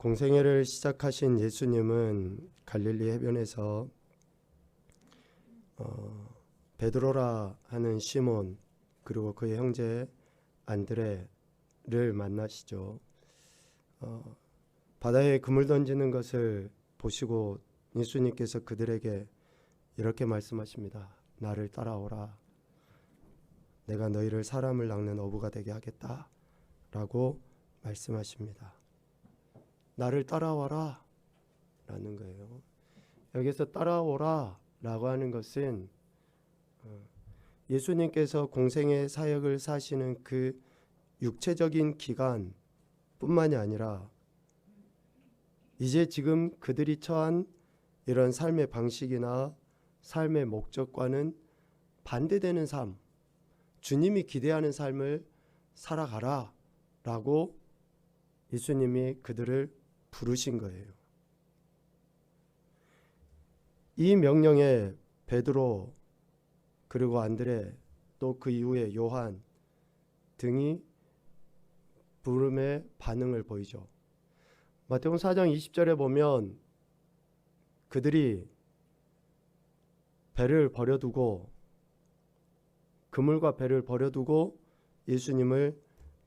공생애를 시작하신 예수님은 갈릴리 해변에서 베드로라 하는 시몬 그리고 그의 형제 안드레를 만나시죠. 바다에 그물 던지는 것을 보시고 예수님께서 그들에게 이렇게 말씀하십니다. 나를 따라오라. 내가 너희를 사람을 낚는 어부가 되게 하겠다 라고 말씀하십니다. 나를 따라와라 라는 거예요. 여기서 따라오라 라고 하는 것은 예수님께서 공생의 사역을 사시는 그 육체적인 기간 뿐만이 아니라 이제 지금 그들이 처한 이런 삶의 방식이나 삶의 목적과는 반대되는 삶, 주님이 기대하는 삶을 살아가라 라고 예수님이 그들을 부르신 거예요. 이 명령에 베드로 그리고 안드레 또 그 이후에 요한 등이 부름에 반응을 보이죠. 마태복음 4장 20절에 보면 그들이 배를 버려두고 그물과 배를 버려두고 예수님을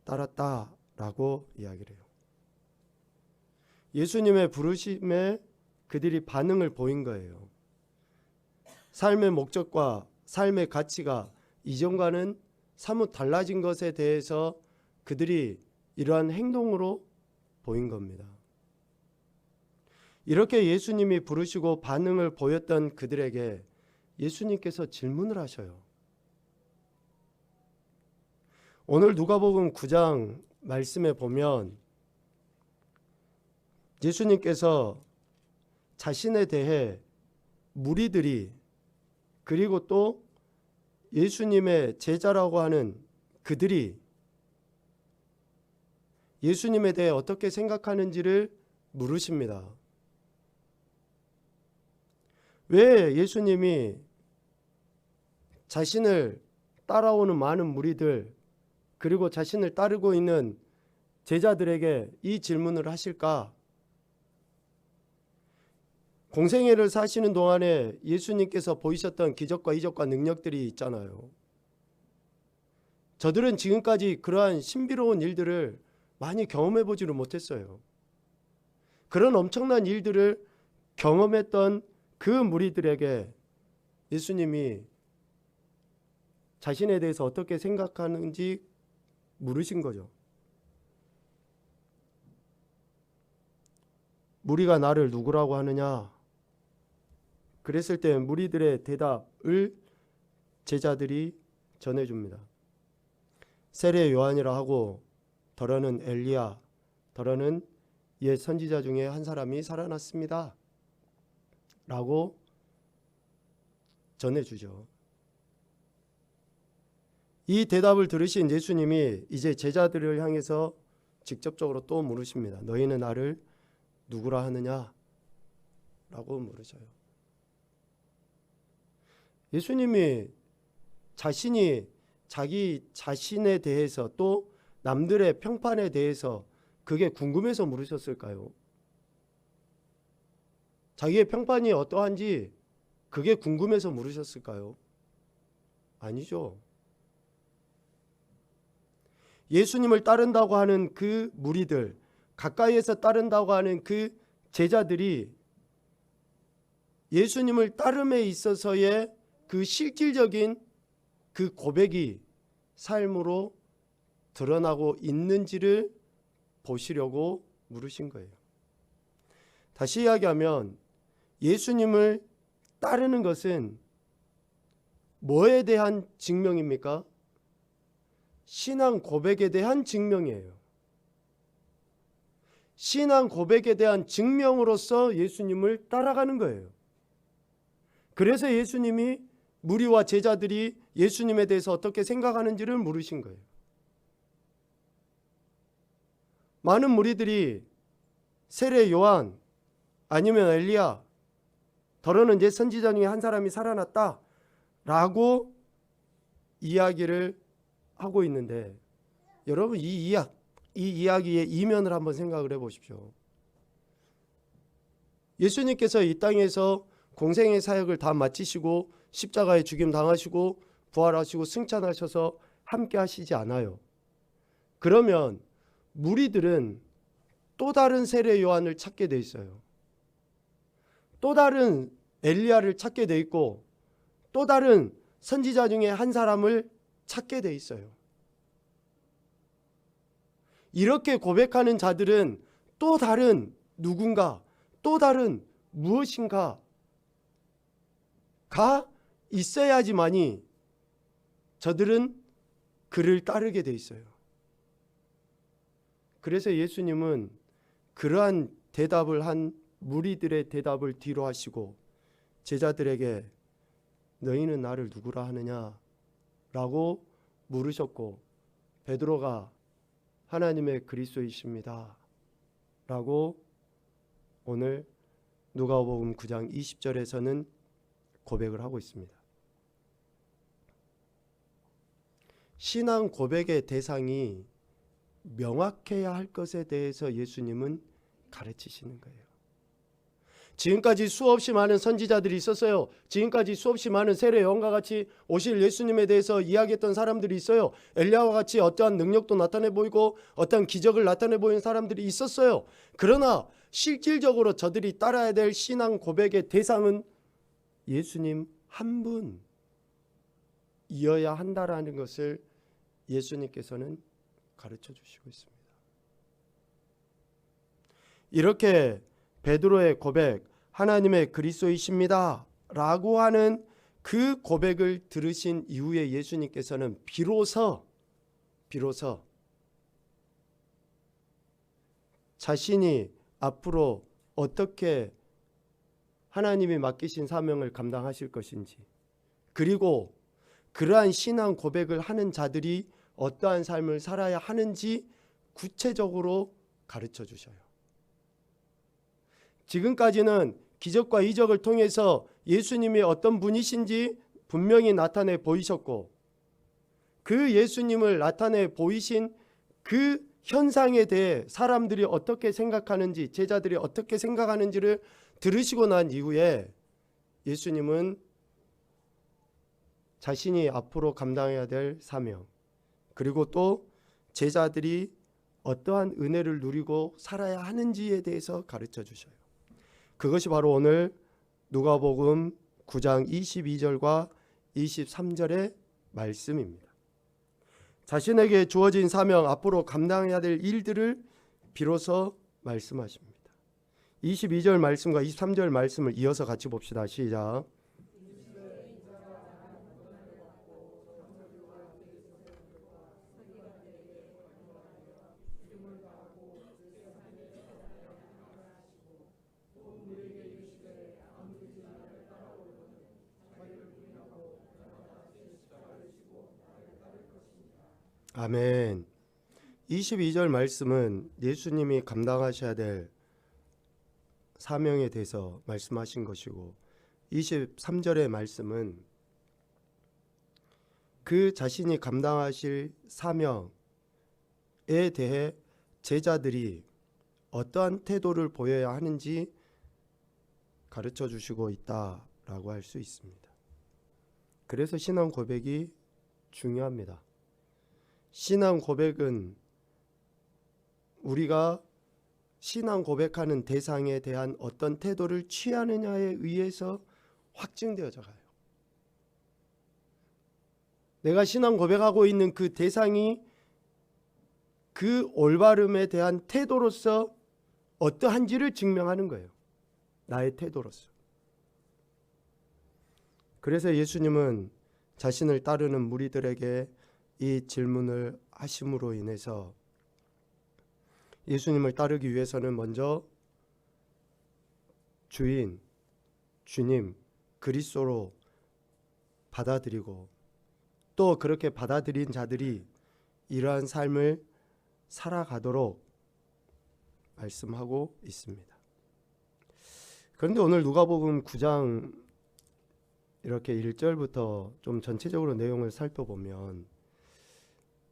따랐다라고 이야기를 해요. 예수님의 부르심에 그들이 반응을 보인 거예요. 삶의 목적과 삶의 가치가 이전과는 사뭇 달라진 것에 대해서 그들이 이러한 행동으로 보인 겁니다. 이렇게 예수님이 부르시고 반응을 보였던 그들에게 예수님께서 질문을 하셔요. 오늘 누가복음 9장 말씀에 보면 예수님께서 자신에 대해 무리들이 그리고 또 예수님의 제자라고 하는 그들이 예수님에 대해 어떻게 생각하는지를 물으십니다. 왜 예수님이 자신을 따라오는 많은 무리들 그리고 자신을 따르고 있는 제자들에게 이 질문을 하실까? 공생애를 사시는 동안에 예수님께서 보이셨던 기적과 이적과 능력들이 있잖아요. 저들은 지금까지 그러한 신비로운 일들을 많이 경험해 보지를 못했어요. 그런 엄청난 일들을 경험했던 그 무리들에게 예수님이 자신에 대해서 어떻게 생각하는지 물으신 거죠. 무리가 나를 누구라고 하느냐? 그랬을 때 무리들의 대답을 제자들이 전해줍니다. 세례 요한이라 하고 더러는 엘리야, 더러는 옛 선지자 중에 한 사람이 살아났습니다 라고 전해주죠. 이 대답을 들으신 예수님이 이제 제자들을 향해서 직접적으로 또 물으십니다. 너희는 나를 누구라 하느냐? 라고 물으셔요. 예수님이 자신이 자기 자신에 대해서 또 남들의 평판에 대해서 그게 궁금해서 물으셨을까요? 자기의 평판이 어떠한지 그게 궁금해서 물으셨을까요? 아니죠. 예수님을 따른다고 하는 그 무리들, 가까이에서 따른다고 하는 그 제자들이 예수님을 따름에 있어서의 그 실질적인 그 고백이 삶으로 드러나고 있는지를 보시려고 물으신 거예요. 다시 이야기하면 예수님을 따르는 것은 뭐에 대한 증명입니까? 신앙 고백에 대한 증명이에요. 신앙 고백에 대한 증명으로서 예수님을 따라가는 거예요. 그래서 예수님이 무리와 제자들이 예수님에 대해서 어떻게 생각하는지를 물으신 거예요. 많은 무리들이 세례 요한 아니면 엘리야 더러는 옛 선지자 중에 한 사람이 살아났다 라고 이야기를 하고 있는데 여러분 이 이야기의 이면을 한번 생각을 해보십시오. 예수님께서 이 땅에서 공생의 사역을 다 마치시고 십자가에 죽임 당하시고 부활하시고 승천하셔서 함께 하시지 않아요. 그러면 무리들은 또 다른 세례 요한을 찾게 돼 있어요. 또 다른 엘리야를 찾게 돼 있고 또 다른 선지자 중에 한 사람을 찾게 돼 있어요. 이렇게 고백하는 자들은 또 다른 누군가, 또 다른 무엇인가가 있어야지만이 저들은 그를 따르게 돼 있어요. 그래서 예수님은 그러한 대답을 한 무리들의 대답을 뒤로 하시고 제자들에게 너희는 나를 누구라 하느냐 라고 물으셨고, 베드로가 하나님의 그리스도이십니다 라고 오늘 누가복음 9장 20절에서는 고백을 하고 있습니다. 신앙 고백의 대상이 명확해야 할 것에 대해서 예수님은 가르치시는 거예요. 지금까지 수없이 많은 선지자들이 있었어요. 지금까지 수없이 많은 세례 요한과 같이 오실 예수님에 대해서 이야기했던 사람들이 있어요. 엘리야와 같이 어떠한 능력도 나타내 보이고 어떠한 기적을 나타내 보이는 사람들이 있었어요. 그러나 실질적으로 저들이 따라야 될 신앙 고백의 대상은 예수님 한 분이어야 한다라는 것을 예수님께서는 가르쳐 주시고 있습니다. 이렇게 베드로의 고백, 하나님의 그리스도이십니다 라고 하는 그 고백을 들으신 이후에 예수님께서는 비로소 자신이 앞으로 어떻게 하나님이 맡기신 사명을 감당하실 것인지, 그리고 그러한 신앙 고백을 하는 자들이 어떠한 삶을 살아야 하는지 구체적으로 가르쳐 주셔요. 지금까지는 기적과 이적을 통해서 예수님이 어떤 분이신지 분명히 나타내 보이셨고, 그 예수님을 나타내 보이신 그 현상에 대해 사람들이 어떻게 생각하는지, 제자들이 어떻게 생각하는지를 들으시고 난 이후에 예수님은 자신이 앞으로 감당해야 될 사명, 그리고 또 제자들이 어떠한 은혜를 누리고 살아야 하는지에 대해서 가르쳐 주셔요. 그것이 바로 오늘 누가복음 9장 22절과 23절의 말씀입니다. 자신에게 주어진 사명, 앞으로 감당해야 될 일들을 비로소 말씀하십니다. 22절 말씀과 23절 말씀을 이어서 같이 봅시다. 시작. 아멘. 22절 말씀은 예수님이 감당하셔야 될 사명에 대해서 말씀하신 것이고, 23절의 말씀은 그 자신이 감당하실 사명에 대해 제자들이 어떠한 태도를 보여야 하는지 가르쳐 주시고 있다라고 할 수 있습니다. 그래서 신앙 고백이 중요합니다. 신앙 고백은 우리가 신앙 고백하는 대상에 대한 어떤 태도를 취하느냐에 의해서 확증되어져 가요. 내가 신앙 고백하고 있는 그 대상이 그 올바름에 대한 태도로서 어떠한지를 증명하는 거예요. 나의 태도로서. 그래서 예수님은 자신을 따르는 무리들에게 이 질문을 하심으로 인해서 예수님을 따르기 위해서는 먼저 주인, 주님, 그리스도로 받아들이고, 또 그렇게 받아들인 자들이 이러한 삶을 살아가도록 말씀하고 있습니다. 그런데 오늘 누가복음 9장 이렇게 1절부터 좀 전체적으로 내용을 살펴보면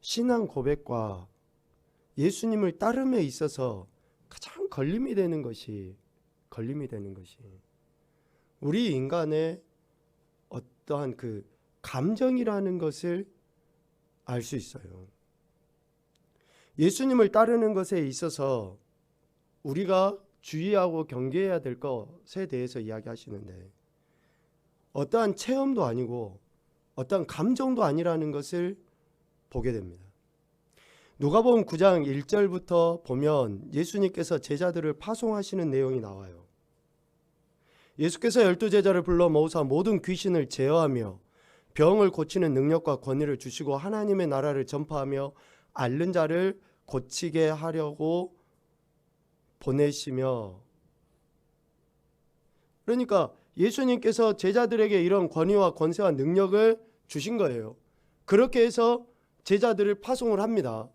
신앙 고백과 예수님을 따름에 있어서 가장 걸림이 되는 것이 걸림이 되는 것이 우리 인간의 어떠한 그 감정이라는 것을 알 수 있어요. 예수님을 따르는 것에 있어서 우리가 주의하고 경계해야 될 것에 대해서 이야기하시는데 어떠한 체험도 아니고 어떠한 감정도 아니라는 것을 보게 됩니다. 누가복음 9장 1절부터 보면 예수님께서 제자들을 파송하시는 내용이 나와요. 예수께서 12제자를 불러 모으사 모든 귀신을 제어하며 병을 고치는 능력과 권위를 주시고 하나님의 나라를 전파하며 앓는 자를 고치게 하려고 보내시며, 그러니까 예수님께서 제자들에게 이런 권위와 권세와 능력을 주신 거예요. 그렇게 해서 제자들을 파송을 합니다.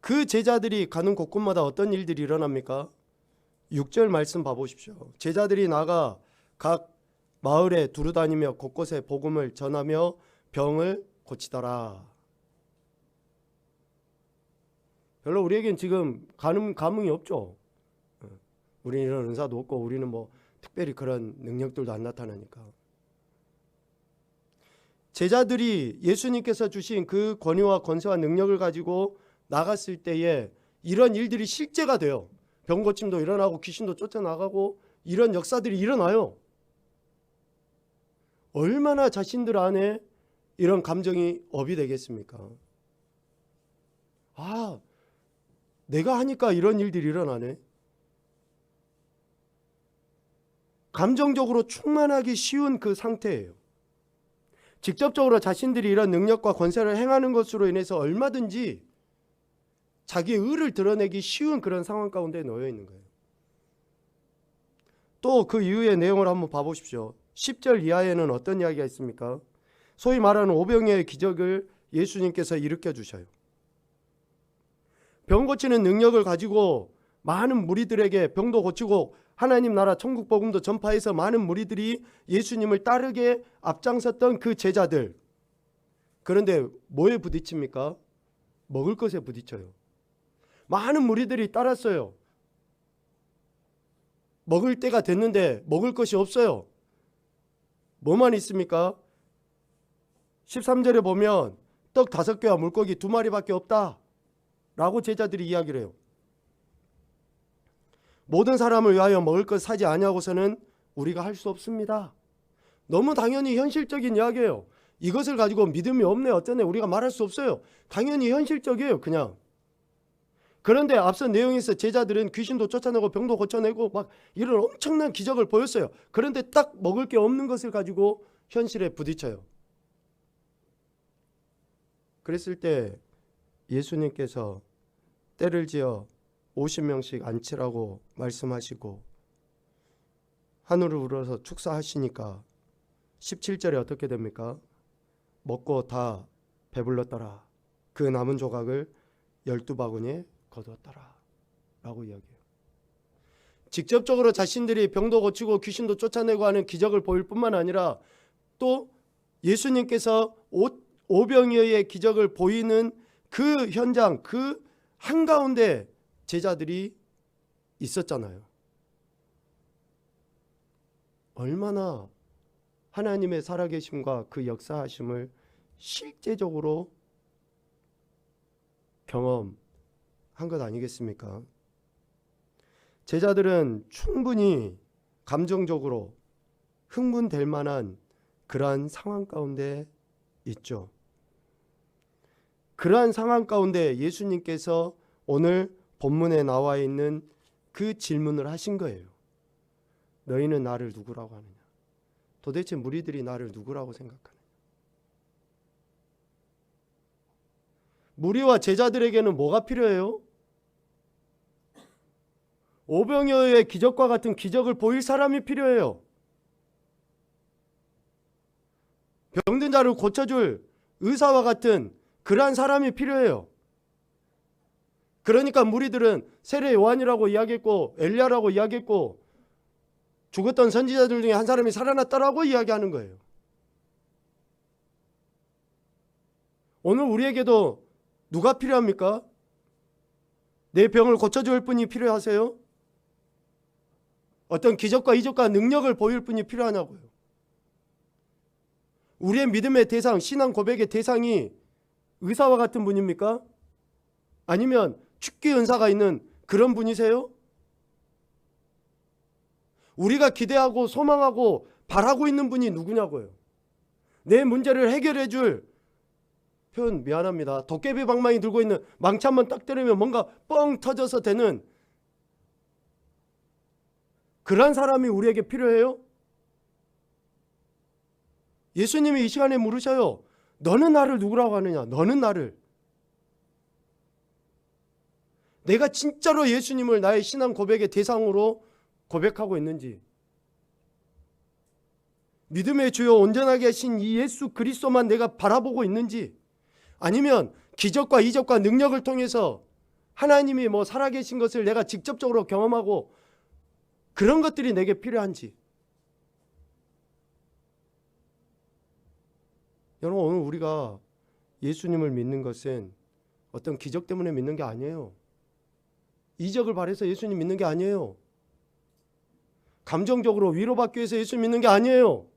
그 제자들이 가는 곳곳마다 어떤 일들이 일어납니까? 6절 말씀 봐보십시오. 제자들이 나가 각 마을에 두루다니며 곳곳에 복음을 전하며 병을 고치더라. 별로 우리에겐 지금 감흥이 없죠. 우리는 이런 은사도 없고 우리는 뭐 특별히 그런 능력들도 안 나타나니까. 제자들이 예수님께서 주신 그 권위와 권세와 능력을 가지고 나갔을 때에 이런 일들이 실제가 돼요. 병 고침도 일어나고 귀신도 쫓아나가고 이런 역사들이 일어나요. 얼마나 자신들 안에 이런 감정이 업이 되겠습니까? 아, 내가 하니까 이런 일들이 일어나네. 감정적으로 충만하기 쉬운 그 상태예요. 직접적으로 자신들이 이런 능력과 권세를 행하는 것으로 인해서 얼마든지 자기의 의를 드러내기 쉬운 그런 상황 가운데 놓여 있는 거예요. 또 그 이후의 내용을 한번 봐보십시오. 10절 이하에는 어떤 이야기가 있습니까? 소위 말하는 오병이어의 기적을 예수님께서 일으켜 주셔요. 병 고치는 능력을 가지고 많은 무리들에게 병도 고치고 하나님 나라 천국 복음도 전파해서 많은 무리들이 예수님을 따르게 앞장섰던 그 제자들. 그런데 뭐에 부딪힙니까? 먹을 것에 부딪혀요. 많은 무리들이 따랐어요. 먹을 때가 됐는데 먹을 것이 없어요. 뭐만 있습니까? 13절에 보면 떡 5개와 물고기 2마리밖에 없다 라고 제자들이 이야기를 해요. 모든 사람을 위하여 먹을 것 사지 아니하고서는 우리가 할 수 없습니다. 너무 당연히 현실적인 이야기예요. 이것을 가지고 믿음이 없네 어쩌네 우리가 말할 수 없어요. 당연히 현실적이에요. 그냥. 그런데 앞선 내용에서 제자들은 귀신도 쫓아내고 병도 고쳐내고 막 이런 엄청난 기적을 보였어요. 그런데 딱 먹을 게 없는 것을 가지고 현실에 부딪혀요. 그랬을 때 예수님께서 때를 지어 50명씩 앉히라고 말씀하시고 하늘을 우러서 축사하시니까 17절에 어떻게 됩니까? 먹고 다 배불렀더라. 그 남은 조각을 12바구니에 거두었더라 라고 이야기해요. 직접적으로 자신들이 병도 고치고 귀신도 쫓아내고 하는 기적을 보일 뿐만 아니라 또 예수님께서 오병이어의 기적을 보이는 그 현장, 그 한가운데 제자들이 있었잖아요. 얼마나 하나님의 살아계심과 그 역사하심을 실제적으로 경험한 것 아니겠습니까? 제자들은 충분히 감정적으로 흥분될 만한 그러한 상황 가운데 있죠. 그러한 상황 가운데 예수님께서 오늘 본문에 나와 있는 그 질문을 하신 거예요. 너희는 나를 누구라고 하느냐? 도대체 무리들이 나를 누구라고 생각하느냐? 무리와 제자들에게는 뭐가 필요해요? 오병이어의 기적과 같은 기적을 보일 사람이 필요해요. 병든 자를 고쳐줄 의사와 같은 그러한 사람이 필요해요. 그러니까 무리들은 세례 요한이라고 이야기했고 엘리야라고 이야기했고 죽었던 선지자들 중에 한 사람이 살아났다라고 이야기하는 거예요. 오늘 우리에게도 누가 필요합니까? 내 병을 고쳐줄 분이 필요하세요? 어떤 기적과 이적과 능력을 보일 분이 필요하냐고요. 우리의 믿음의 대상, 신앙 고백의 대상이 의사와 같은 분입니까? 아니면 축기 은사가 있는 그런 분이세요? 우리가 기대하고 소망하고 바라고 있는 분이 누구냐고요. 내 문제를 해결해 줄, 표현 미안합니다, 도깨비 방망이 들고 있는 망치 한번 딱 때리면 뭔가 뻥 터져서 되는 그런 사람이 우리에게 필요해요? 예수님이 이 시간에 물으셔요. 너는 나를 누구라고 하느냐? 너는 나를. 내가 진짜로 예수님을 나의 신앙 고백의 대상으로 고백하고 있는지, 믿음의 주요 온전하게 하신 이 예수 그리스도만 내가 바라보고 있는지, 아니면 기적과 이적과 능력을 통해서 하나님이 살아계신 것을 내가 직접적으로 경험하고 그런 것들이 내게 필요한지. 여러분, 오늘 우리가 예수님을 믿는 것은 어떤 기적 때문에 믿는 게 아니에요. 이적을 바라서 예수님 믿는 게 아니에요. 감정적으로 위로받기 위해서 예수 믿는 게 아니에요.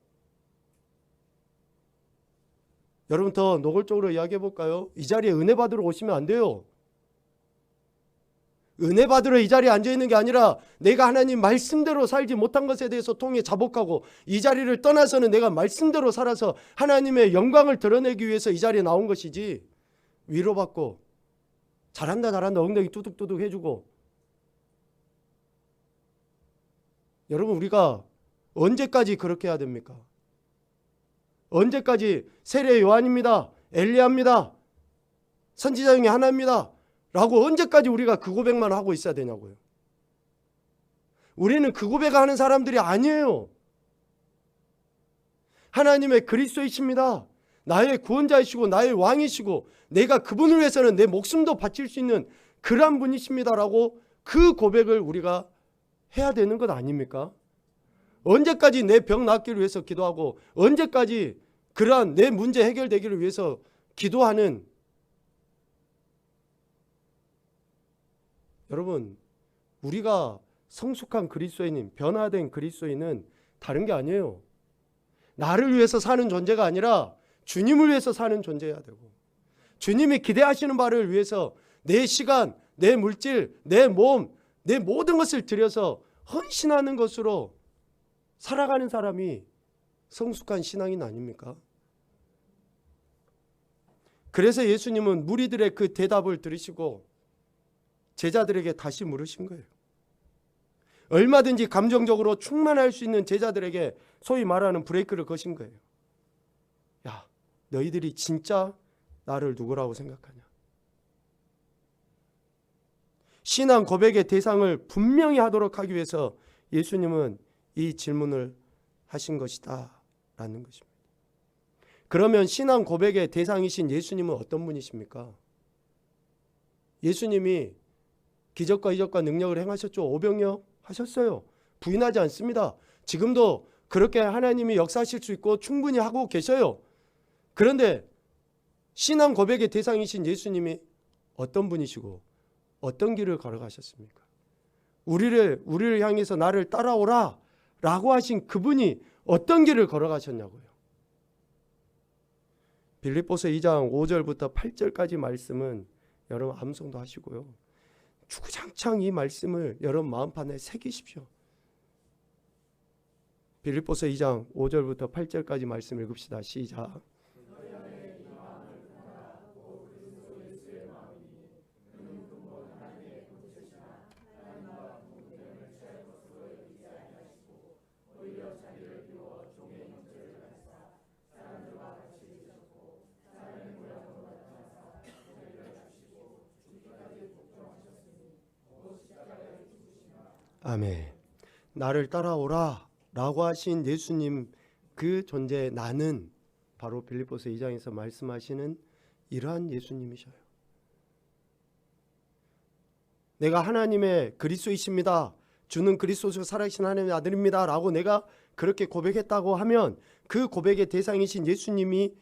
여러분, 더 노골적으로 이야기해 볼까요? 이 자리에 은혜 받으러 오시면 안 돼요. 은혜 받으러 이 자리에 앉아있는 게 아니라 내가 하나님 말씀대로 살지 못한 것에 대해서 통해 자복하고 이 자리를 떠나서는 내가 말씀대로 살아서 하나님의 영광을 드러내기 위해서 이 자리에 나온 것이지, 위로받고 잘한다 잘한다 엉덩이 뚜둑뚜둑 해주고. 여러분, 우리가 언제까지 그렇게 해야 됩니까? 언제까지 세례 요한입니다, 엘리야입니다, 선지자 중에 하나입니다 라고 언제까지 우리가 그 고백만 하고 있어야 되냐고요. 우리는 그 고백하는 사람들이 아니에요. 하나님의 그리스도이십니다, 나의 구원자이시고 나의 왕이시고 내가 그분을 위해서는 내 목숨도 바칠 수 있는 그러한 분이십니다라고 그 고백을 우리가 해야 되는 것 아닙니까? 언제까지 내 병 낫기를 위해서 기도하고 언제까지 그러한 내 문제 해결되기를 위해서 기도하는. 여러분, 우리가 성숙한 그리스도인인, 변화된 그리스도인은 다른 게 아니에요. 나를 위해서 사는 존재가 아니라 주님을 위해서 사는 존재여야 되고, 주님이 기대하시는 바를 위해서 내 시간, 내 물질, 내 몸, 내 모든 것을 들여서 헌신하는 것으로 살아가는 사람이 성숙한 신앙인 아닙니까? 그래서 예수님은 무리들의 그 대답을 들으시고 제자들에게 다시 물으신 거예요. 얼마든지 감정적으로 충만할 수 있는 제자들에게 소위 말하는 브레이크를 거신 거예요. 야, 너희들이 진짜 나를 누구라고 생각하냐? 신앙 고백의 대상을 분명히 하도록 하기 위해서 예수님은 이 질문을 하신 것이다 라는 것입니다. 그러면 신앙 고백의 대상이신 예수님은 어떤 분이십니까? 예수님이 기적과 이적과 능력을 행하셨죠. 오병이어 하셨어요. 부인하지 않습니다. 지금도 그렇게 하나님이 역사하실 수 있고 충분히 하고 계셔요. 그런데 신앙 고백의 대상이신 예수님이 어떤 분이시고 어떤 길을 걸어가셨습니까? 우리를 향해서 나를 따라오라 라고 하신 그분이 어떤 길을 걸어가셨냐고요. 빌립보서 2장 5절부터 8절까지 말씀은 여러분 암송도 하시고요. 주구장창 이 말씀을 여러분 마음판에 새기십시오. 빌립보서 2장 5절부터 8절까지 말씀 읽읍시다. 시작. 아멘. 나를 따라오라 라고 하신 예수님 그 존재 나는 바로 빌립보서 2장에서 말씀하시는 이러한 예수님이셔요. 내가 하나님의 그리스도이십니다, 주는 그리스도시고 살아계신 하나님의 아들입니다 라고 내가 그렇게 고백했다고 하면 그 고백의 대상이신 예수님이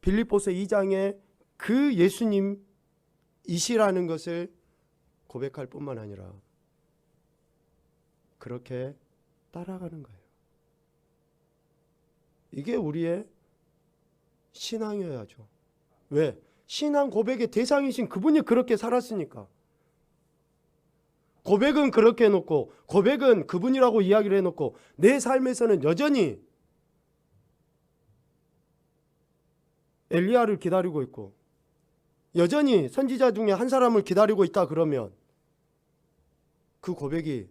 빌립보서 2장에 그 예수님이시라는 것을 고백할 뿐만 아니라 그렇게 따라가는 거예요. 이게 우리의 신앙이어야죠. 왜? 신앙 고백의 대상이신 그분이 그렇게 살았으니까. 고백은 그렇게 해놓고, 고백은 그분이라고 이야기를 해놓고, 내 삶에서는 여전히 엘리야를 기다리고 있고, 여전히 선지자 중에 한 사람을 기다리고 있다 그러면 그 고백이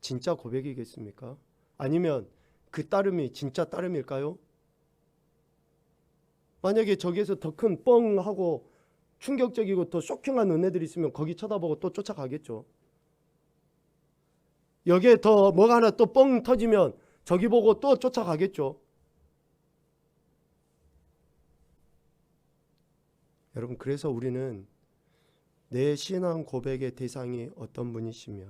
진짜 고백이겠습니까? 아니면 그 따름이 진짜 따름일까요? 만약에 저기에서 더 큰 뻥 하고 충격적이고 더 쇼킹한 은혜들이 있으면 거기 쳐다보고 또 쫓아가겠죠. 여기에 더 뭐가 하나 또 뻥 터지면 저기 보고 또 쫓아가겠죠. 여러분, 그래서 우리는 내 신앙 고백의 대상이 어떤 분이시며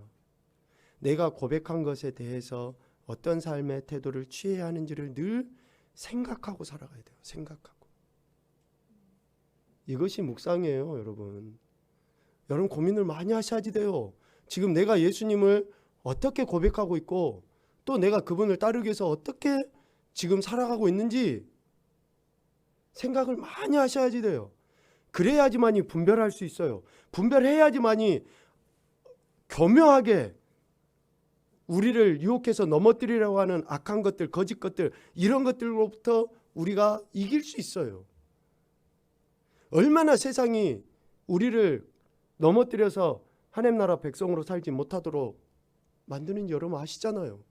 내가 고백한 것에 대해서 어떤 삶의 태도를 취해야 하는지를 늘 생각하고 살아가야 돼요. 생각하고. 이것이 묵상이에요, 여러분. 여러분 고민을 많이 하셔야지 돼요. 지금 내가 예수님을 어떻게 고백하고 있고 또 내가 그분을 따르기 위해서 어떻게 지금 살아가고 있는지 생각을 많이 하셔야지 돼요. 그래야지만이 분별할 수 있어요. 분별해야지만이 교묘하게 우리를 유혹해서 넘어뜨리려고 하는 악한 것들, 거짓 것들, 이런 것들로부터 우리가 이길 수 있어요. 얼마나 세상이 우리를 넘어뜨려서 하나님 나라 백성으로 살지 못하도록 만드는지 여러분 아시잖아요.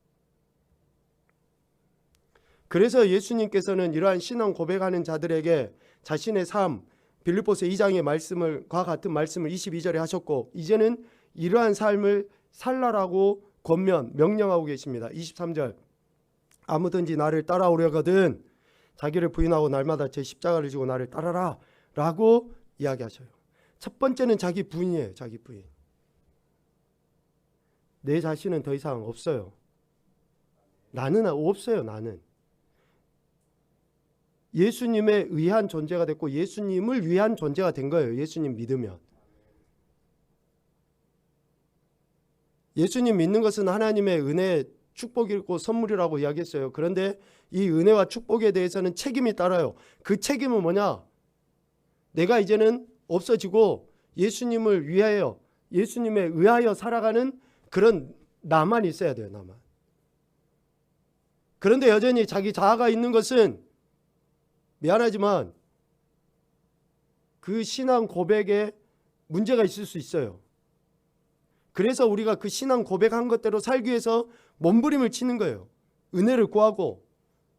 그래서 예수님께서는 이러한 신앙 고백하는 자들에게 자신의 삶, 빌립보서 2장의 말씀과 같은 말씀을 22절에 하셨고, 이제는 이러한 삶을 살라라고 권면, 명령하고 계십니다. 23절, 아무든지 나를 따라오려거든 자기를 부인하고 날마다 제 십자가를 지고 나를 따라라 라고 이야기하셔요. 첫 번째는 자기 부인이에요. 자기 부인. 내 자신은 더 이상 없어요. 나는 없어요. 나는 예수님에 의한 존재가 됐고 예수님을 위한 존재가 된 거예요. 예수님 믿으면. 예수님 믿는 것은 하나님의 은혜, 축복이고 선물이라고 이야기했어요. 그런데 이 은혜와 축복에 대해서는 책임이 따라요. 그 책임은 뭐냐? 내가 이제는 없어지고 예수님을 위하여, 예수님에 의하여 살아가는 그런 나만 있어야 돼요. 나만. 그런데 여전히 자기 자아가 있는 것은 미안하지만 그 신앙 고백에 문제가 있을 수 있어요. 그래서 우리가 그 신앙 고백한 것대로 살기 위해서 몸부림을 치는 거예요. 은혜를 구하고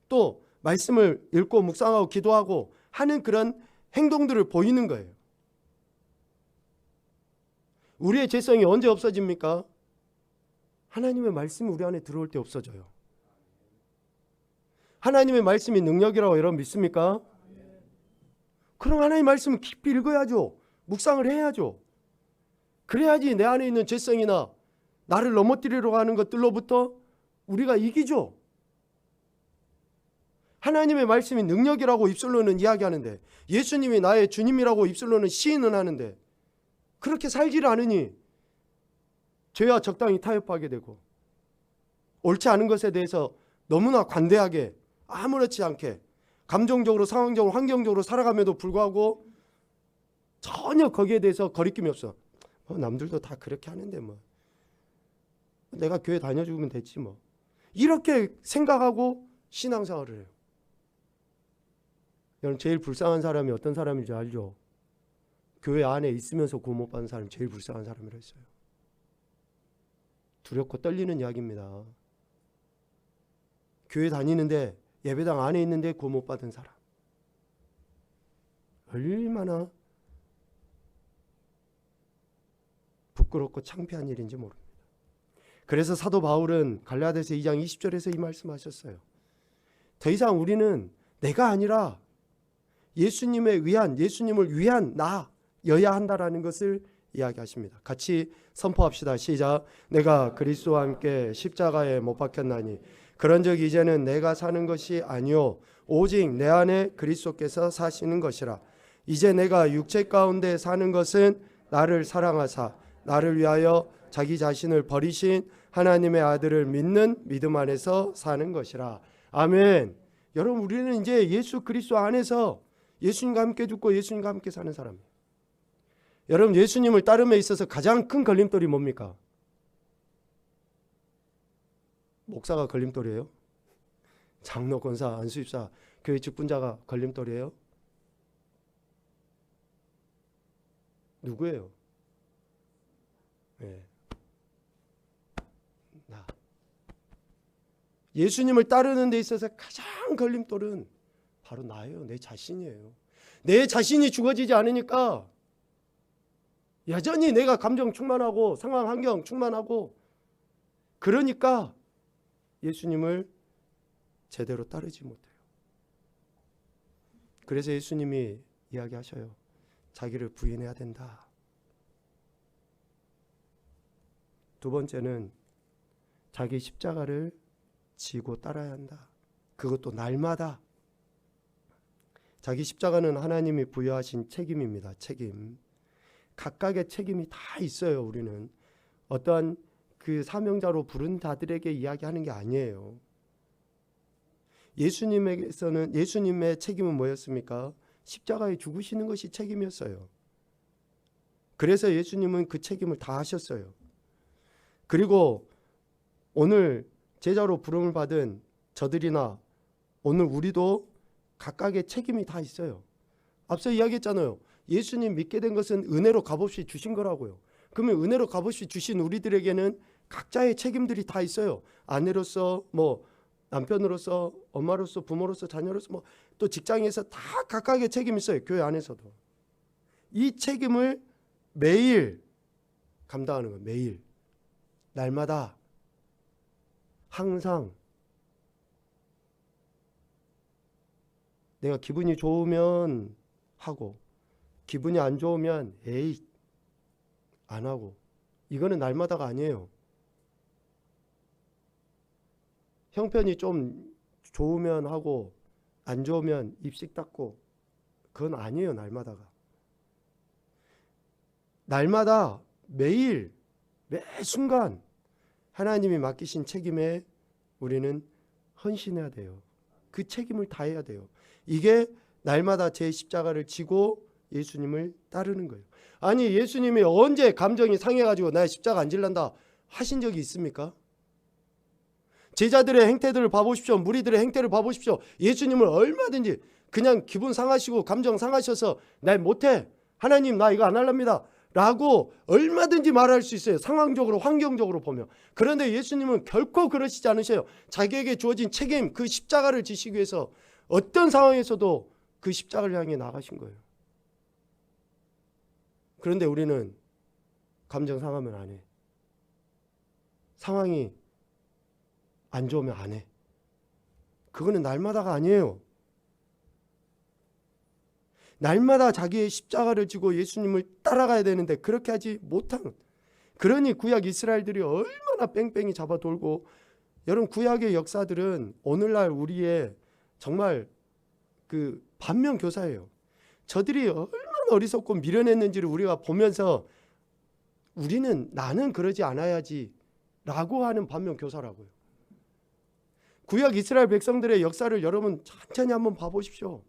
또 말씀을 읽고 묵상하고 기도하고 하는 그런 행동들을 보이는 거예요. 우리의 죄성이 언제 없어집니까? 하나님의 말씀이 우리 안에 들어올 때 없어져요. 하나님의 말씀이 능력이라고 여러분 믿습니까? 그럼 하나님의 말씀을 깊이 읽어야죠. 묵상을 해야죠. 그래야지 내 안에 있는 죄성이나 나를 넘어뜨리려고 하는 것들로부터 우리가 이기죠. 하나님의 말씀이 능력이라고 입술로는 이야기하는데, 예수님이 나의 주님이라고 입술로는 시인은 하는데 그렇게 살지를 않으니 죄와 적당히 타협하게 되고 옳지 않은 것에 대해서 너무나 관대하게 아무렇지 않게 감정적으로 상황적으로 환경적으로 살아감에도 불구하고 전혀 거기에 대해서 거리낌이 없어. 남들도 다 그렇게 하는데 뭐 내가 교회 다녀주면 됐지 뭐, 이렇게 생각하고 신앙생활을 해요. 여러분 제일 불쌍한 사람이 어떤 사람인지 알죠? 교회 안에 있으면서 구원 못 받는 사람이 제일 불쌍한 사람이라 했어요. 두렵고 떨리는 이야기입니다. 교회 다니는데 예배당 안에 있는데 구원 못 받은 사람, 얼마나 부끄럽고 창피한 일인지 모릅니다. 그래서 사도 바울은 갈라디아서 2장 20절에서 이 말씀하셨어요. 더 이상 우리는 내가 아니라 예수님에 의한, 예수님을 위한 나여야 한다라는 것을 이야기하십니다. 같이 선포합시다. 시작. 내가 그리스도와 함께 십자가에 못 박혔나니 그런즉 이제는 내가 사는 것이 아니요 오직 내 안에 그리스도께서 사시는 것이라. 이제 내가 육체 가운데 사는 것은 나를 사랑하사 나를 위하여 자기 자신을 버리신 하나님의 아들을 믿는 믿음 안에서 사는 것이라. 아멘. 여러분, 우리는 이제 예수 그리스도 안에서 예수님과 함께 죽고 예수님과 함께 사는 사람이에요. 여러분, 예수님을 따름에 있어서 가장 큰 걸림돌이 뭡니까? 목사가 걸림돌이에요? 장로, 권사, 안수집사, 교회 직분자가 걸림돌이에요? 누구예요? 네. 나. 예수님을 따르는 데 있어서 가장 걸림돌은 바로 나예요. 내 자신이에요. 내 자신이 죽어지지 않으니까 여전히 내가 감정 충만하고 상황 환경 충만하고, 그러니까 예수님을 제대로 따르지 못해요. 그래서 예수님이 이야기하셔요. 자기를 부인해야 된다. 두 번째는 자기 십자가를 지고 따라야 한다. 그것도 날마다. 자기 십자가는 하나님이 부여하신 책임입니다. 책임. 각각의 책임이 다 있어요. 우리는 어떠한 그 사명자로 부른 자들에게 이야기하는 게 아니에요. 예수님에게서는, 예수님의 책임은 뭐였습니까? 십자가에 죽으시는 것이 책임이었어요. 그래서 예수님은 그 책임을 다 하셨어요. 그리고 오늘 제자로 부름을 받은 저들이나 오늘 우리도 각각의 책임이 다 있어요. 앞서 이야기했잖아요. 예수님 믿게 된 것은 은혜로 값없이 주신 거라고요. 그러면 은혜로 값없이 주신 우리들에게는 각자의 책임들이 다 있어요. 아내로서, 남편으로서, 엄마로서, 부모로서, 자녀로서, 또 직장에서 다 각각의 책임이 있어요. 교회 안에서도. 이 책임을 매일 감당하는 거예요. 매일. 날마다. 항상. 내가 기분이 좋으면 하고, 기분이 안 좋으면 에이 안 하고. 이거는 날마다가 아니에요. 형편이 좀 좋으면 하고 안 좋으면 입식 닦고, 그건 아니에요. 날마다가. 날마다 매일 매 순간 하나님이 맡기신 책임에 우리는 헌신해야 돼요. 그 책임을 다해야 돼요. 이게 날마다 제 십자가를 지고 예수님을 따르는 거예요. 아니, 예수님이 언제 감정이 상해가지고 나 십자가 안 질란다 하신 적이 있습니까? 제자들의 행태들을 봐보십시오. 무리들의 행태를 봐보십시오. 예수님을 얼마든지 그냥 기분 상하시고 감정 상하셔서 나 못해, 하나님 나 이거 안 할랍니다 라고 얼마든지 말할 수 있어요. 상황적으로 환경적으로 보면. 그런데 예수님은 결코 그러시지 않으셔요. 자기에게 주어진 책임, 그 십자가를 지시기 위해서 어떤 상황에서도 그 십자가를 향해 나가신 거예요. 그런데 우리는 감정 상하면 안 해. 상황이 안 좋으면 안 해. 그거는 날마다가 아니에요. 날마다 자기의 십자가를 지고 예수님을 따라가야 되는데 그렇게 하지 못한, 그러니 구약 이스라엘들이 얼마나 뺑뺑이 잡아 돌고, 여러분 구약의 역사들은 오늘날 우리의 정말 그 반면교사예요. 저들이 얼마나 어리석고 미련했는지를 우리가 보면서 나는 그러지 않아야지 라고 하는 반면교사라고요. 구약 이스라엘 백성들의 역사를 여러분 천천히 한번 봐보십시오.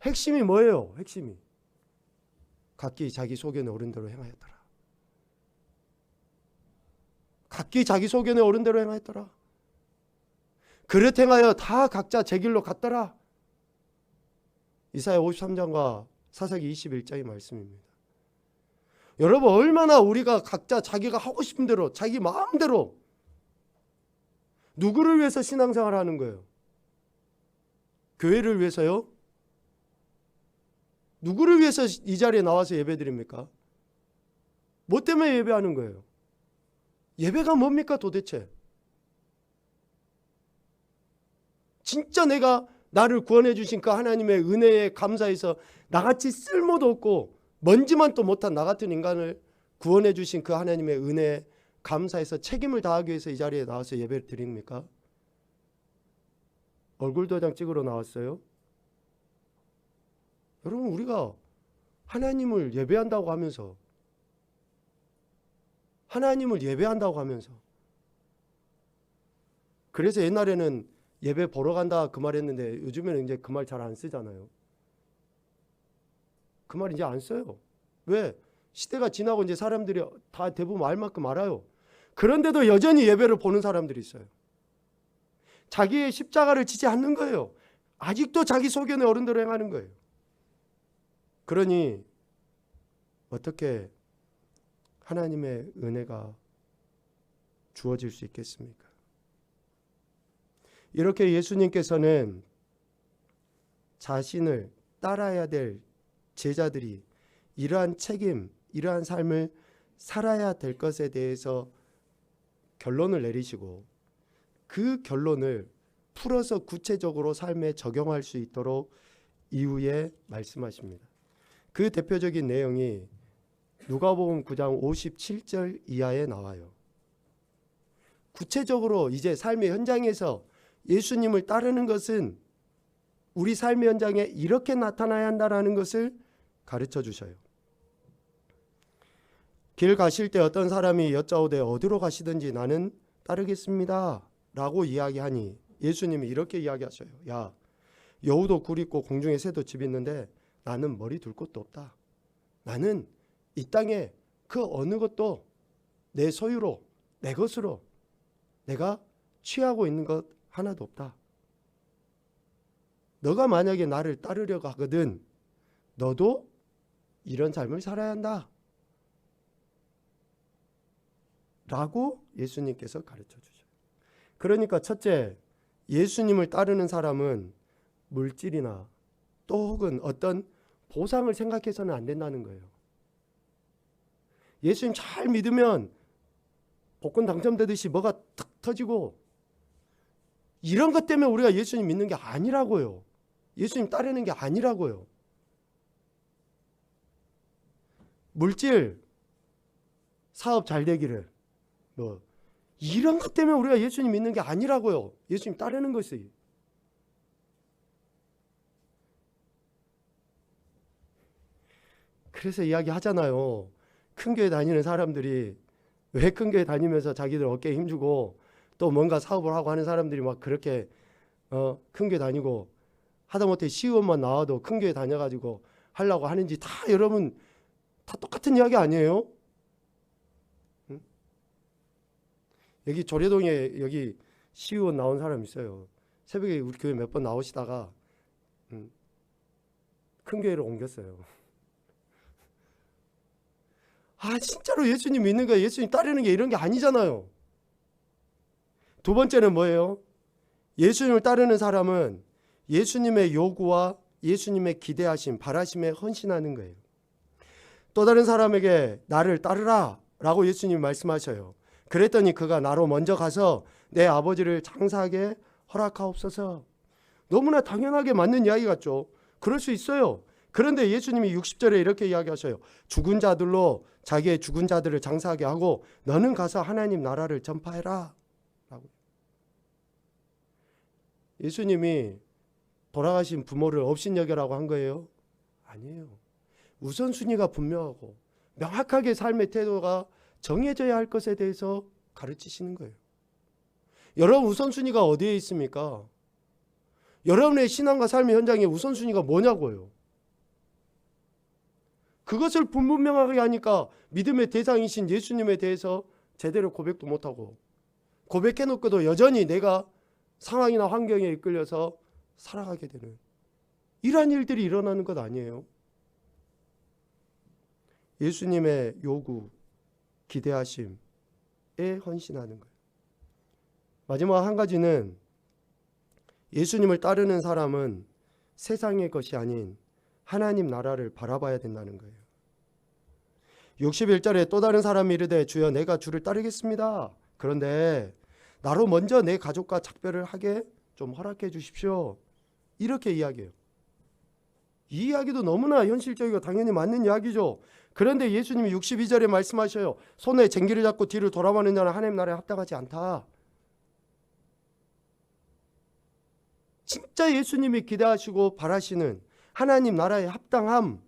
핵심이 뭐예요? 핵심이 각기 자기 소견에 오른 대로 행하였더라. 각기 자기 소견에 오른 대로 행하였더라. 그릇 행하여 다 각자 제 길로 갔더라. 이사야 53장과 사사기 21장의 말씀입니다. 여러분 얼마나 우리가 각자 자기가 하고 싶은 대로 자기 마음대로, 누구를 위해서 신앙생활을 하는 거예요? 교회를 위해서요? 누구를 위해서 이 자리에 나와서 예배드립니까? 뭐 때문에 예배하는 거예요? 예배가 뭡니까 도대체? 진짜 내가 나를 구원해 주신 그 하나님의 은혜에 감사해서 나같이 쓸모도 없고 먼지만 또 못한 나 같은 인간을 구원해 주신 그 하나님의 은혜에 감사해서 책임을 다하기 위해서 이 자리에 나와서 예배를 드립니까? 얼굴 도장 찍으러 나왔어요? 여러분 우리가 하나님을 예배한다고 하면서 하나님을 예배한다고 하면서. 그래서 옛날에는 예배 보러 간다 그 말 했는데 요즘에는 이제 그 말 잘 안 쓰잖아요. 그 말 이제 안 써요. 왜? 시대가 지나고 이제 사람들이 다 대부분 알 만큼 알아요. 그런데도 여전히 예배를 보는 사람들이 있어요. 자기의 십자가를 지지 않는 거예요. 아직도 자기 소견의 어른대로 행하는 거예요. 그러니 어떻게 하나님의 은혜가 주어질 수 있겠습니까? 이렇게 예수님께서는 자신을 따라야 될 제자들이 이러한 책임, 이러한 삶을 살아야 될 것에 대해서 결론을 내리시고 그 결론을 풀어서 구체적으로 삶에 적용할 수 있도록 이후에 말씀하십니다. 그 대표적인 내용이 누가복음 9장 57절 이하에 나와요. 구체적으로 이제 삶의 현장에서 예수님을 따르는 것은 우리 삶의 현장에 이렇게 나타나야 한다는 것을 가르쳐 주셔요. 길 가실 때 어떤 사람이 여짜오되 어디로 가시든지 나는 따르겠습니다 라고 이야기하니 예수님이 이렇게 이야기하셔요. 야, 여우도 굴 있고 공중에 새도 집 있는데 나는 머리 둘 곳도 없다. 나는 이 땅에 그 어느 것도 내 소유로, 내 것으로 내가 취하고 있는 것 하나도 없다. 너가 만약에 나를 따르려고 하거든 너도 이런 삶을 살아야 한다 라고 예수님께서 가르쳐 주셔요. 그러니까 첫째, 예수님을 따르는 사람은 물질이나 또 혹은 어떤 보상을 생각해서는 안 된다는 거예요. 예수님 잘 믿으면 복권 당첨되듯이 뭐가 탁 터지고 이런 것 때문에 우리가 예수님 믿는 게 아니라고요. 예수님 따르는 게 아니라고요. 물질, 사업 잘 되기를 뭐 이런 것 때문에 우리가 예수님 믿는 게 아니라고요. 예수님 따르는 것이. 그래서 이야기하잖아요. 큰 교회 다니는 사람들이 왜 큰 교회 다니면서 자기들 어깨에 힘주고 또 뭔가 사업을 하고 하는 사람들이 막 그렇게 큰 교회 다니고 하다못해 시의원만 나와도 큰 교회 다녀가지고 하려고 하는지 다 여러분 다 똑같은 이야기 아니에요? 응? 여기 조례동에 여기 시의원 나온 사람 있어요. 새벽에 우리 교회 몇 번 나오시다가 큰 교회를 옮겼어요. 아, 진짜로 예수님 믿는 거야. 예수님 따르는 게 이런 게 아니잖아요. 두 번째는 뭐예요? 예수님을 따르는 사람은 예수님의 요구와 예수님의 기대하심, 바라심에 헌신하는 거예요. 또 다른 사람에게 나를 따르라 라고 예수님이 말씀하셔요. 그랬더니 그가 나로 먼저 가서 내 아버지를 장사하게 허락하옵소서. 너무나 당연하게 맞는 이야기 같죠. 그럴 수 있어요. 그런데 예수님이 60절에 이렇게 이야기하셔요. 죽은 자들로 자기의 죽은 자들을 장사하게 하고 너는 가서 하나님 나라를 전파해라 라고. 예수님이 돌아가신 부모를 업신여겨라고 한 거예요? 아니에요. 우선순위가 분명하고 명확하게 삶의 태도가 정해져야 할 것에 대해서 가르치시는 거예요. 여러분 우선순위가 어디에 있습니까? 여러분의 신앙과 삶의 현장에 우선순위가 뭐냐고요. 그것을 분명하게 하니까 믿음의 대상이신 예수님에 대해서 제대로 고백도 못하고 고백해놓고도 여전히 내가 상황이나 환경에 이끌려서 살아가게 되는 이러한 일들이 일어나는 것 아니에요. 예수님의 요구, 기대하심에 헌신하는 거예요. 마지막 한 가지는 예수님을 따르는 사람은 세상의 것이 아닌 하나님 나라를 바라봐야 된다는 거예요. 61절에 또 다른 사람이 이르되 주여 내가 주를 따르겠습니다. 그런데 나로 먼저 내 가족과 작별을 하게 좀 허락해 주십시오. 이렇게 이야기해요. 이 이야기도 너무나 현실적이고 당연히 맞는 이야기죠. 그런데 예수님이 62절에 말씀하셔요. 손에 쟁기를 잡고 뒤를 돌아보는 자는 하나님 나라에 합당하지 않다. 진짜 예수님이 기대하시고 바라시는 하나님 나라의 합당함.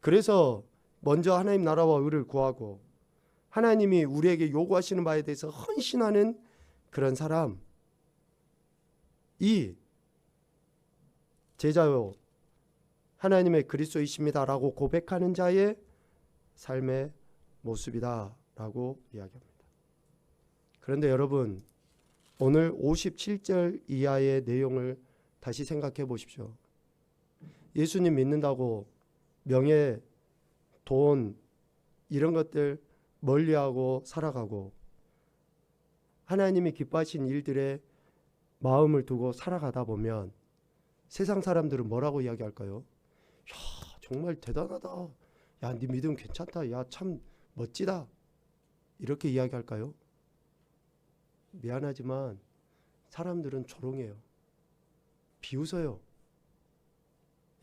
그래서 먼저 하나님 나라와 의를 구하고 하나님이 우리에게 요구하시는 바에 대해서 헌신하는 그런 사람, 이 제자요 하나님의 그리스도이십니다라고 고백하는 자의 삶의 모습이다라고 이야기합니다. 그런데 여러분, 오늘 57절 이하의 내용을 다시 생각해 보십시오. 예수님 믿는다고 명예, 돈 이런 것들 멀리하고 살아가고 하나님이 기뻐하신 일들에 마음을 두고 살아가다 보면 세상 사람들은 뭐라고 이야기할까요? 야, 정말 대단하다. 야, 네 믿음 괜찮다. 야, 참 멋지다. 이렇게 이야기할까요? 미안하지만 사람들은 조롱해요. 비웃어요.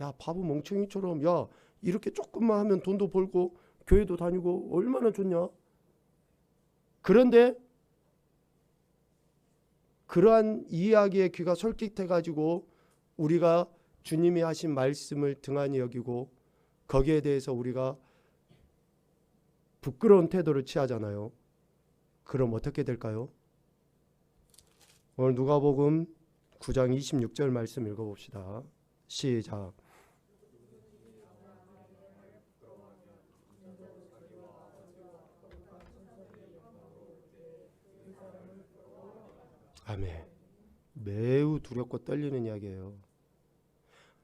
야, 바보 멍청이처럼 야, 이렇게 조금만 하면 돈도 벌고 교회도 다니고 얼마나 좋냐. 그런데 그러한 이야기에 귀가 솔깃해가지고 우리가 주님이 하신 말씀을 등한히 여기고 거기에 대해서 우리가 부끄러운 태도를 취하잖아요. 그럼 어떻게 될까요? 오늘 누가복음 9장 26절 말씀 읽어봅시다. 시작. 아멘. 매우 두렵고 떨리는 이야기예요.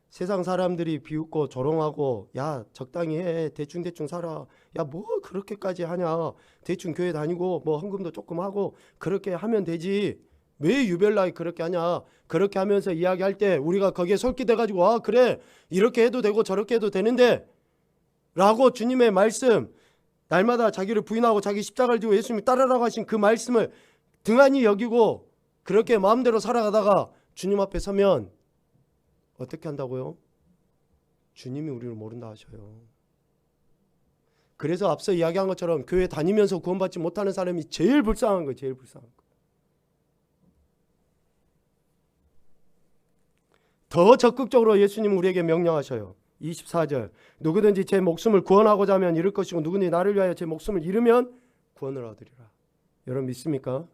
세상 사람들이 비웃고 조롱하고 야, 적당히 해. 대충대충 살아. 야, 뭐 그렇게까지 하냐. 대충 교회 다니고 뭐 헌금도 조금 하고 그렇게 하면 되지. 왜 유별나게 그렇게 하냐. 그렇게 하면서 이야기할 때 우리가 거기에 솔깃해가지고 아, 그래. 이렇게 해도 되고 저렇게 해도 되는데 라고 주님의 말씀, 날마다 자기를 부인하고 자기 십자가를 지고 예수님이 따르라고 하신 그 말씀을 등한히 여기고 그렇게 마음대로 살아가다가 주님 앞에 서면 어떻게 한다고요? 주님이 우리를 모른다 하셔요. 그래서 앞서 이야기한 것처럼 교회 다니면서 구원받지 못하는 사람이 제일 불쌍한 거예요. 제일 불쌍한 거. 더 적극적으로 예수님은 우리에게 명령하셔요. 24절. 누구든지 제 목숨을 구원하고자 하면 잃을 것이고 누구든지 나를 위하여 제 목숨을 잃으면 구원을 얻으리라. 여러분 믿습니까?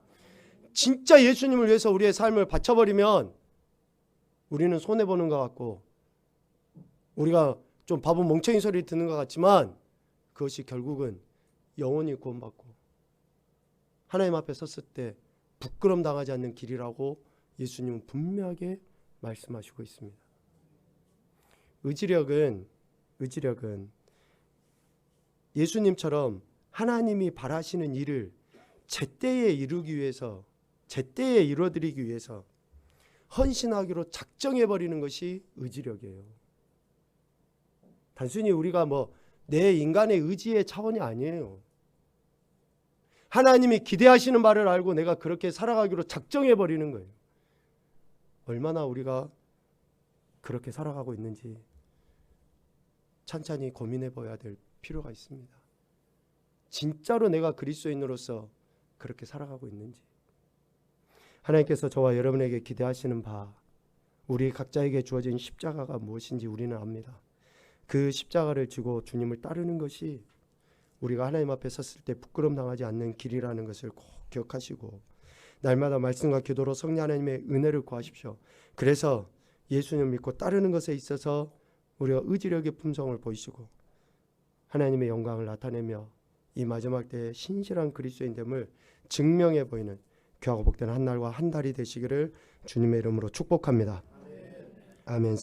진짜 예수님을 위해서 우리의 삶을 바쳐버리면 우리는 손해보는 것 같고 우리가 좀 바보 멍청이 소리 듣는 것 같지만 그것이 결국은 영원히 구원받고 하나님 앞에 섰을 때 부끄럼 당하지 않는 길이라고 예수님은 분명하게 말씀하시고 있습니다. 의지력은 예수님처럼 하나님이 바라시는 일을 제때에 이루기 위해서, 제때에 이루어드리기 위해서 헌신하기로 작정해버리는 것이 의지력이에요. 단순히 우리가 뭐 내 인간의 의지의 차원이 아니에요. 하나님이 기대하시는 바를 알고 내가 그렇게 살아가기로 작정해버리는 거예요. 얼마나 우리가 그렇게 살아가고 있는지 찬찬히 고민해 봐야 될 필요가 있습니다. 진짜로 내가 그리스도인으로서 그렇게 살아가고 있는지. 하나님께서 저와 여러분에게 기대하시는 바, 우리 각자에게 주어진 십자가가 무엇인지 우리는 압니다. 그 십자가를 지고 주님을 따르는 것이 우리가 하나님 앞에 섰을 때 부끄럼 당하지 않는 길이라는 것을 꼭 기억하시고 날마다 말씀과 기도로 성령 하나님의 은혜를 구하십시오. 그래서 예수님을 믿고 따르는 것에 있어서 우리가 의지력의 품성을 보이시고 하나님의 영광을 나타내며 이 마지막 때의 신실한 그리스도인됨을 증명해 보이는 귀하고 복된 한 날과 한 달이 되시기를 주님의 이름으로 축복합니다. 아멘.